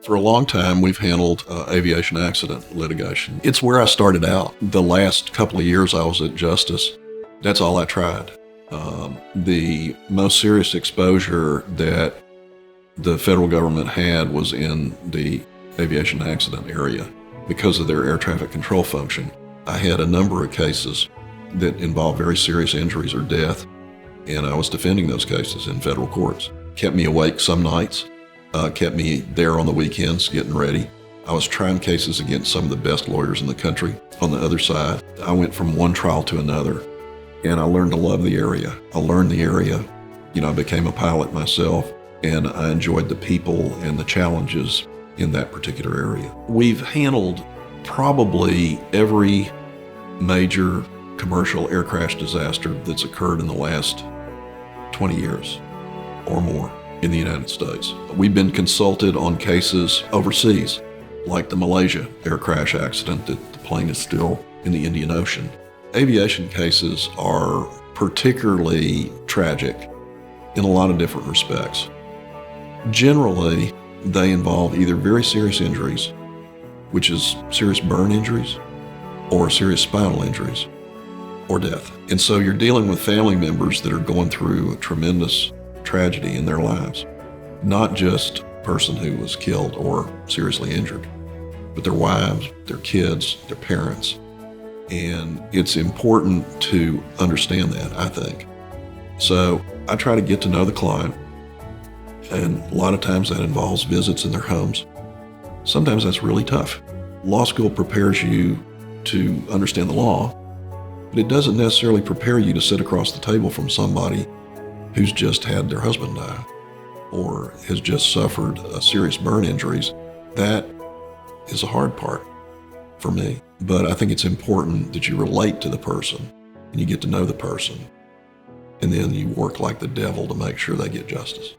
For a long time, we've handled aviation accident litigation. It's where I started out. The last couple of years I was at Justice, that's all I tried. The most serious exposure that the federal government had was in the aviation accident area because of their air traffic control function. I had a number of cases that involved very serious injuries or death, and I was defending those cases in federal courts. Kept me awake some nights. Kept me there on the weekends getting ready. I was trying cases against some of the best lawyers in the country on the other side. I went from one trial to another, and I learned to love the area. I learned the area. I became a pilot myself, and I enjoyed the people and the challenges in that particular area. We've handled probably every major commercial air crash disaster that's occurred in the last 20 years or more in the United States. We've been consulted on cases overseas, like the Malaysia air crash accident that the plane is still in the Indian Ocean. Aviation cases are particularly tragic in a lot of different respects. Generally, they involve either very serious injuries, which is serious burn injuries, or serious spinal injuries, or death. And so you're dealing with family members that are going through a tremendous tragedy in their lives, not just a person who was killed or seriously injured, but their wives, their kids, their parents. And it's important to understand that, I think. So I try to get to know the client, and a lot of times that involves visits in their homes. Sometimes that's really tough. Law school prepares you to understand the law, but it doesn't necessarily prepare you to sit across the table from somebody who's just had their husband die or has just suffered serious burn injuries. That is a hard part for me. But I think it's important that you relate to the person and you get to know the person, and then you work like the devil to make sure they get justice.